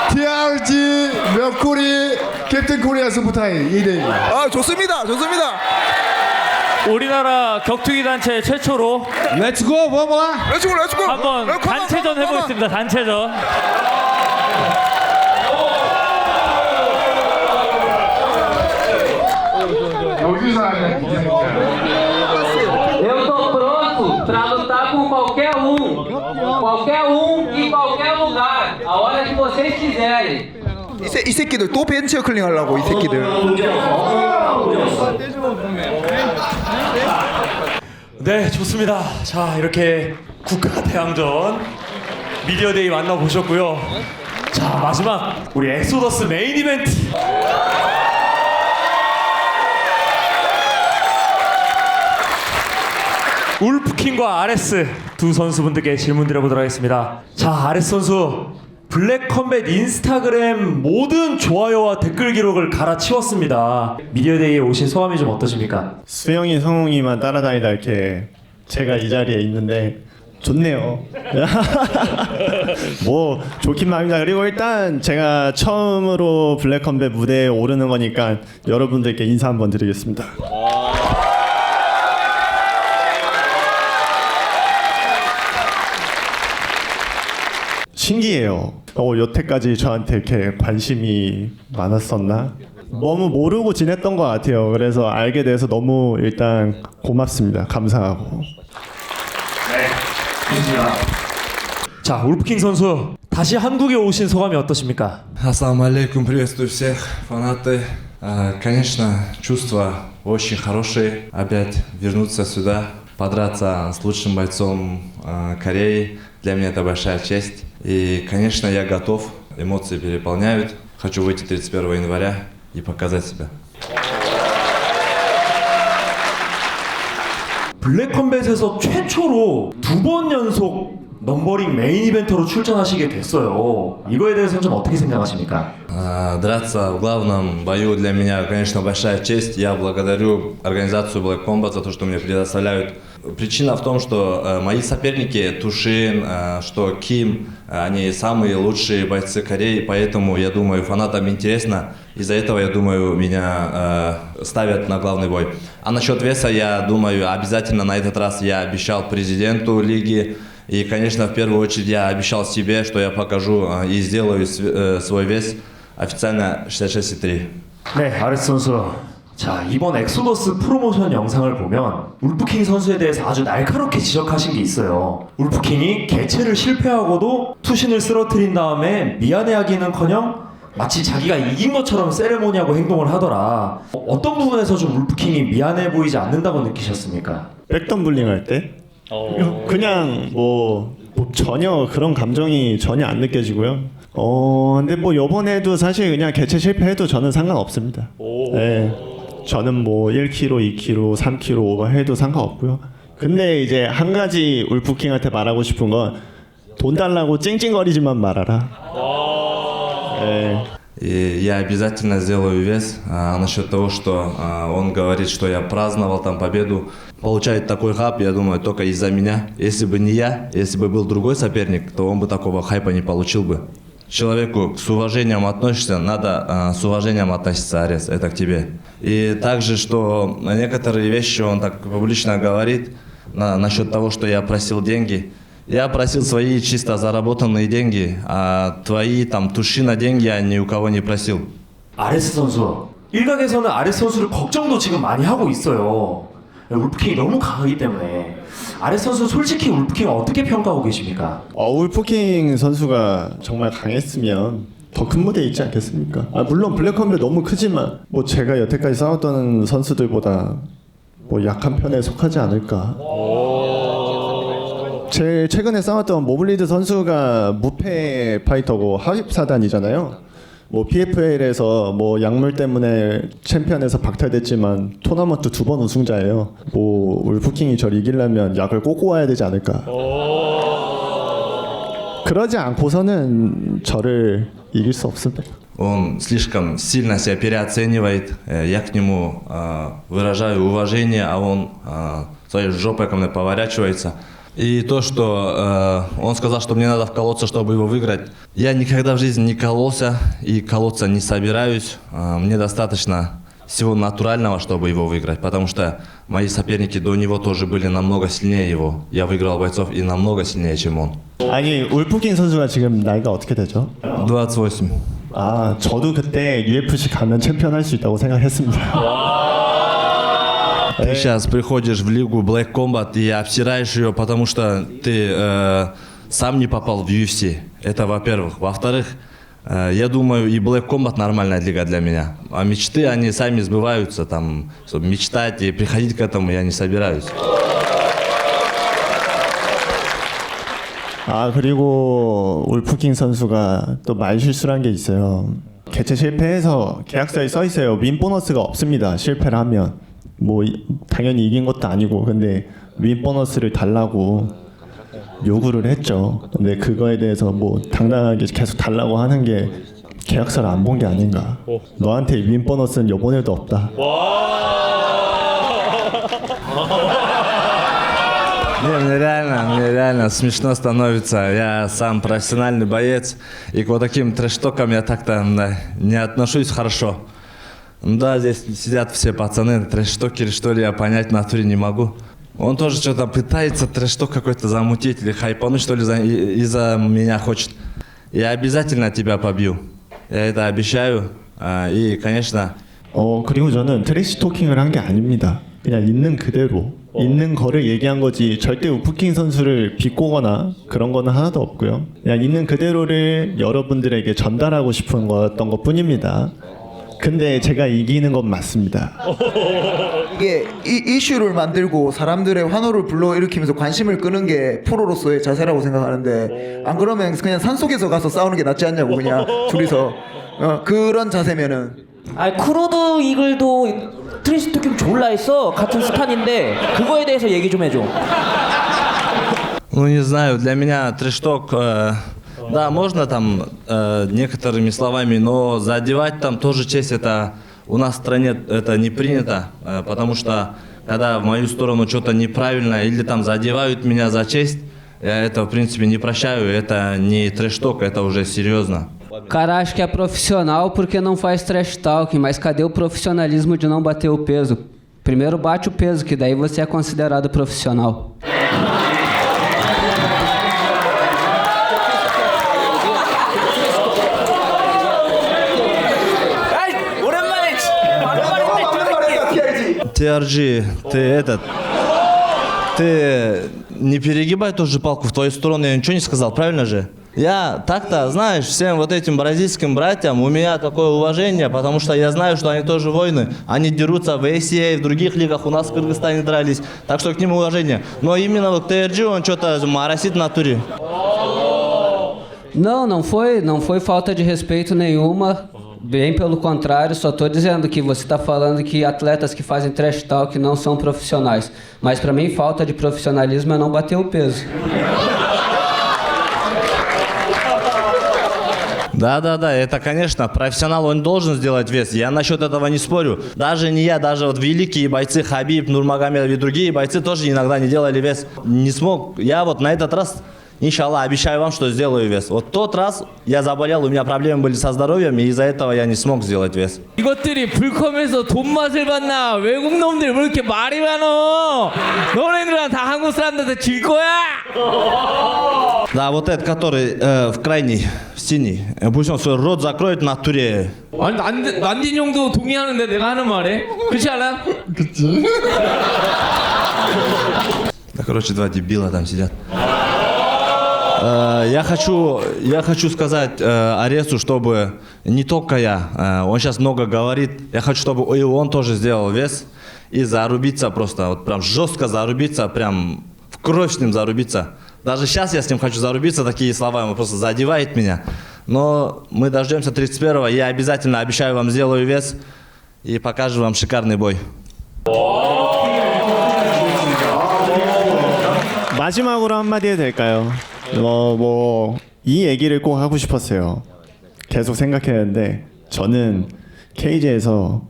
TRG 머큐리 캡틴 코리아스 부타이 2대. 아 좋습니다. 우리나라 격투기 단체 최초로 Let's go. 한번 단체전 해보겠습니다. 단체전. Eu tô pronto pra lutar com qualquer um em qualquer lugar, a hora que vocês quiserem. 이 새끼들 또 벤치어클링 하려고 이 새끼들. 네, 좋습니다. 자, 이렇게 국가대항전 미디어데이 만나보셨고요. 자, 마지막 우리 엑소더스 메인 이벤트. 울프킹과 아레스 두 선수분들께 질문 드려보도록 하겠습니다. 자, 아레스 선수, 블랙컴뱃 인스타그램 모든 좋아요와 댓글 기록을 갈아치웠습니다. 미디어데이에 오신 소감이 좀 어떠십니까? 수영이 성웅이만 따라다니다 이렇게 제가 이 자리에 있는데 좋네요. 뭐 좋긴 합니다. 그리고 일단 제가 처음으로 블랙컴뱃 무대에 오르는 거니까 여러분들께 인사 한번 드리겠습니다. 신기해요. 여태까지 저한테 이렇게 관심이 많았었나? 너무 모르고 지냈던 것 같아요. 그래서 알게 돼서 너무 일단 고맙습니다. 감사하고. 자, 울프킹 선수, 다시 한국에 오신 소감이 어떠십니까? Ассаламу алейкум, приветствую всех фанаты. Конечно, чувства очень хорошие. Опять вернуться сюда, подраться с лучшим бойцом Кореи. Для меня это большая честь. И, конечно, я готов. Эмоции переполняют. Хочу выйти 31 января и показать себя. 블랙컴뱃에서 최초로 2번 연속 넘버링 메인 이벤터로 출전하시게 됐어요. 이거에 대해서는 좀 어떻게 생각하십니까? Драться в главном бою для меня, конечно, большая честь. Я благодарю организацию Black Combat за то, что мне предоставляют. Причина в том, что мои соперники Тушин, что Ким, они самые лучшие бойцы Кореи, поэтому, я думаю, фанатам интересно. Из-за этого, я думаю, меня ставят на главный бой. А насчет веса, я думаю, обязательно на этот раз я обещал президенту лиги. И, конечно, в первую очередь я обещал себе, что я покажу и сделаю свой вес официально 66,3. 네, 아레스 선수. 자, 이번 엑소더스 프로모션 영상을 보면 울프킹 선수에 대해서 아주 날카롭게 지적하신 게 있어요. 울프킹이 개체를 실패하고도 투신을 쓰러뜨린 다음에 미안해하기는커녕 마치 자기가 이긴 것처럼 세레모니하고 행동을 하더라. 어떤 부분에서 좀 울프킹이 미안해 보이지 않는다고 느끼셨습니까? 백덤블링 할 때? 그냥 뭐 전혀 그런 감정이 전혀 안 느껴지고요. 근데 뭐 요번에도 사실 그냥 개체 실패해도 저는 상관없습니다. 네. 저는 뭐 1kg, 2kg, 3kg 오버해도 상관없고요. 근데 이제 한 가지 울프킹한테 말하고 싶은 건 돈 달라고 찡찡거리지만 말아라. 네. И я обязательно сделаю вес. Насчет того, что он говорит, что я праздновал там победу, получает такой хайп, я думаю, только из-за меня. Если бы не я, если бы был другой соперник, то он бы такого хайпа не получил бы. Человеку с уважением относишься, надо с уважением относиться, Арес, это к тебе. И также, что некоторые вещи он так публично говорит насчет того, что я просил деньги. Я просил свои чисто заработанные деньги, а твои там туши на деньги я ни у кого не просил. 아레스 선수 일각에서는 아레스 선수를 걱정도 지금 많이 하고 있어요. 울프킹이 너무 강하기 때문에 아레스 선수 솔직히 울프킹 어떻게 평가하고 계십니까? 울프킹 선수가 정말 강했으면 더 큰 무대에 있지 않겠습니까? 물론 블랙컴뱃 너무 크지만 뭐 제가 여태까지 싸웠던 선수들보다 뭐 약한 편에 속하지 않을까. 제일 최근에 싸웠던 모블리드 선수가 무패 파이터고 하입사단이잖아요. 뭐 PFL에서 뭐 약물 때문에 챔피언에서 박탈됐지만 토너먼트 2번 우승자예요. 뭐 울프킹이 저를 이기려면 약을 꽂고 와야 되지 않을까. 그러지 않고서는 저를 이길 수 없습니다. Он слишком сильно себя переоценивает. Я к нему выражаю уважение, а он своей жопой ко мне поворачивается. И то, что он сказал, что мне надо вколоться, чтобы его выиграть. Я никогда в жизни не кололся и колоться не собираюсь. Мне достаточно всего натурального, чтобы его выиграть, потому что мои соперники до него тоже были намного сильнее его. Я выиграл бойцов и намного сильнее, чем он. 아니 울프킹 선수가 지금 나이가 어떻게 되죠? 28. 저도 그때 UFC 가면 챔피언 할 수 있다고 생각했습니다. Ты сейчас приходишь в лигу Black Combat и обсираешь ее, потому что ты сам не попал в UFC. Это во-первых. Во-вторых, я думаю, и Black Combat нормальная лига для меня. А мечты, они сами сбываются. Там, чтобы мечтать и приходить к этому я не собираюсь. 그리고 울프킹 선수가 또 말실수를 한 게 있어요. 개최 실패해서 계약서에 써 있어요. 윈 보너스가 없습니다. 실패를 하면. 뭐 당연히 이긴 것도 아니고 근데 윈 보너스를 달라고 요구를 했죠. 근데 그거에 대해서 뭐 당당하게 계속 달라고 하는 게 계약서를 안 본 게 아닌가. 너한테 윈 보너스는 이번에도 없다. Мне реально смешно становится. Я сам профессиональный боец, и к вот таким трэш-токам я так-то не отношусь хорошо. Да, здесь сидят все пацаны, трэш-токеры, что ли, я понять в натуре не могу. Он тоже что-то пытается трэш-ток какой-то замутить или хайпануть, что ли, из-за меня хочет. Я обязательно тебя побью. Я это обещаю. И, конечно... 그리고 저는 트래시 토킹을 한 게 아닙니다. 그냥 있는 그대로 있는 거를 얘기한 거지 절대 울프킹 선수를 비꼬거나 그런 거는 하나도 없고요. 그냥 있는 그대로를 여러분들에게 전달하고 싶은 거였던 것 뿐입니다. 근데 제가 이기는 건 맞습니다. 이게 이슈를 만들고 사람들의 환호를 불러일으키면서 관심을 끄는 게 프로로서의 자세라고 생각하는데 안 그러면 그냥 산속에서 가서 싸우는 게 낫지 않냐고 그냥 둘이서 그런 자세면은 크로드 이글도 트래시 토킹 졸라 했어. 같은 스탄인데 그거에 대해서 얘기 좀 해줘. Ну, не знаю, для меня трэш-ток, да, можно там некоторыми словами, но задевать там тоже честь, это у нас в стране это не принято, потому что когда в мою сторону что-то неправильно или там задевают меня за честь, я это в принципе не прощаю, это не трэш-ток, это уже серьезно. Cara, acho que é profissional porque não faz trash talking, mas cadê o profissionalismo de não bater o peso? Primeiro bate o peso, que daí você é considerado profissional. TRG, ты не перегибай тоже палку в твою сторону, я ничего не сказал, правильно же? Я так-то, знаешь, всем вот этим бразильским братьям у меня такое уважение, потому что я знаю, что они тоже воины. Они дерутся в ACA, в других лигах, у нас в Кыргызстане дрались, так что к ним уважение. Но именно вот TRG, он что-то моросит в натуре. Não foi falta de respeito nenhuma. Bem pelo contrário, só estou dizendo que você está falando que atletas que fazem trash talk não são profissionais. Mas para mim, falta de profissionalismo é não bater o peso. Да, это, конечно, профессионал, он должен сделать вес. Я насчет этого не спорю. Даже не я, даже вот великие бойцы Хабиб, Нурмагомедов и другие бойцы тоже иногда не делали вес. Не смог. Я вот на этот раз Иншаллах, обещаю вам, что сделаю вес. Вот тот раз я заболел, у меня проблемы были со здоровьем, и из-за этого я не смог сделать вес. 이것들이 불컴에서 돈 맛을 봤나? 외국 놈들 왜 이렇게 말이 많어? 너네들은 다 한국 사람들한테 질 거야. Да, вот этот, который в крайней, в синий, пусть он свой рот закроет на туре. 아니 난딘 형도 동의하는데 내가 하는 말에 그렇지 않아? 그치? Да, короче, два дебила там сидят. Я хочу сказать Аресу, чтобы не только я, он сейчас много говорит, я хочу, чтобы и он тоже сделал вес и зарубиться просто, вот прям жестко зарубиться, прям в кровь с ним зарубиться. Даже сейчас я с ним хочу зарубиться, такие слова, ему просто задевает меня. Но мы дождемся 31-го, я обязательно обещаю вам сделаю вес и покажу вам шикарный бой. 마지막으로 한마디 해도 될까요? 이 얘기를 꼭 하고 싶었어요. 계속 생각했는데 저는 케이지에서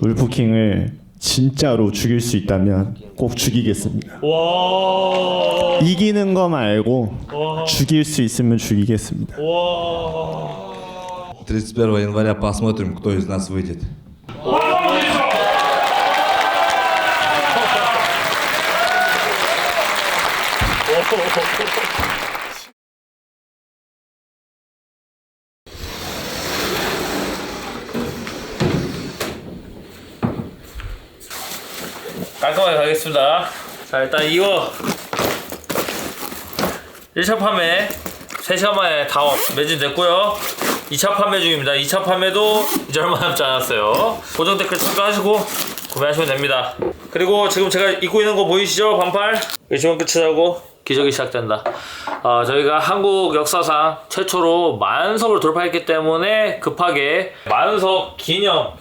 울프킹을 진짜로 죽일 수 있다면 꼭 죽이겠습니다. 이기는 거 말고 죽일 수 있으면 죽이겠습니다. 31 января посмотрим, кто из нас выйдет. 깔끔하게 가겠습니다. 자, 일단 이거 1차 판매 3시간 만에 다 매진됐고요. 2차 판매 중입니다. 2차 판매도 이제 얼마 남지 않았어요. 고정 댓글 참고하시고 구매하시면 됩니다. 그리고 지금 제가 입고 있는 거 보이시죠? 반팔. 일주일 끝이라고 기적이 시작된다. 저희가 한국 역사상 최초로 만석을 돌파했기 때문에 급하게 만석 기념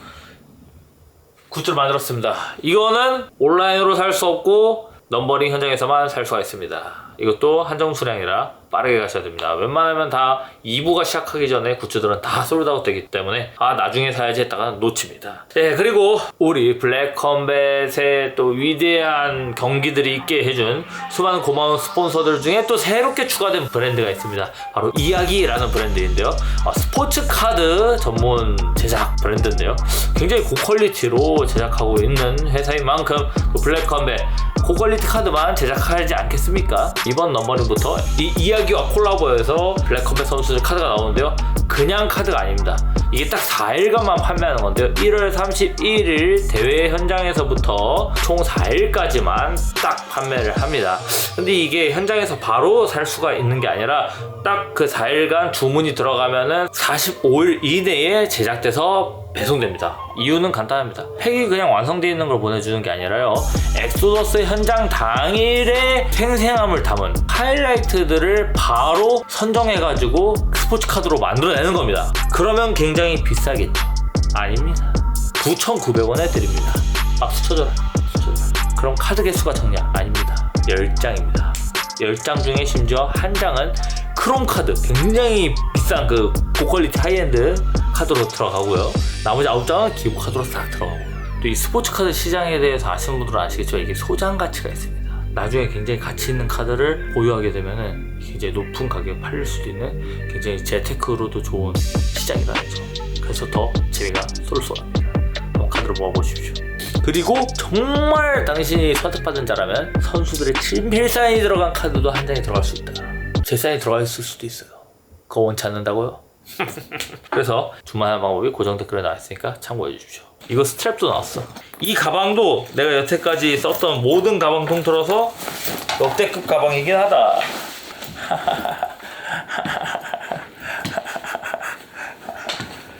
굿즈를 만들었습니다. 이거는 온라인으로 살 수 없고 넘버링 현장에서만 살 수가 있습니다. 이것도 한정 수량이라 빠르게 가셔야 됩니다. 웬만하면 다 2부가 시작하기 전에 굿즈들은 다 솔드아웃 되기 때문에 나중에 사야지 했다가 놓칩니다. 네, 그리고 우리 블랙컴뱃의 또 위대한 경기들이 있게 해준 수많은 고마운 스폰서들 중에 또 새롭게 추가된 브랜드가 있습니다. 바로 이야기라는 브랜드인데요. 스포츠 카드 전문 제작 브랜드인데요. 굉장히 고퀄리티로 제작하고 있는 회사인 만큼 또 블랙컴뱃 고퀄리티 카드만 제작하지 않겠습니까? 이번 넘버링부터 이 이야기와 콜라보해서 블랙컴뱃 선수들 카드가 나오는데요. 그냥 카드가 아닙니다. 이게 딱 4일간만 판매하는 건데요. 1월 31일 대회 현장에서부터 총 4일까지만 딱 판매를 합니다. 근데 이게 현장에서 바로 살 수가 있는 게 아니라 딱 그 4일간 주문이 들어가면은 45일 이내에 제작돼서 배송됩니다. 이유는 간단합니다. 팩이 그냥 완성되어 있는 걸 보내주는 게 아니라요. 엑소더스 현장 당일에 생생함을 담은 하이라이트들을 바로 선정해가지고 스포츠 카드로 만들어내는 겁니다. 그러면 굉장히 비싸겠죠? 아닙니다. 9,900원에 드립니다. 박수 쳐줘라. 그럼 카드 개수가 정량? 아닙니다. 10장입니다. 10장 중에 심지어 한 장은 크롬 카드, 굉장히 비싼 그 고퀄리티 하이엔드 카드로 들어가고요. 나머지 9장은 기본 카드로 싹 들어가고. 또 이 스포츠 카드 시장에 대해서 아시는 분들은 아시겠지만 이게 소장 가치가 있습니다. 나중에 굉장히 가치 있는 카드를 보유하게 되면은 굉장히 높은 가격에 팔릴 수도 있는 굉장히 재테크로도 좋은 시장이라는 점. 그래서 더 재미가 쏠쏠합니다. 한번 카드를 모아보십시오. 그리고 정말 당신이 선택받은 자라면 선수들의 친필 사인이 들어간 카드도 한 장에 들어갈 수 있다. 제 사인이 들어가 있을 수도 있어요. 그거 원치 않는다고요? 그래서 주문하는 방법이 고정 댓글에 나와있으니까 참고해 주십시오. 이거 스트랩도 나왔어. 이 가방도 내가 여태까지 썼던 모든 가방 통틀어서 역대급 가방이긴 하다.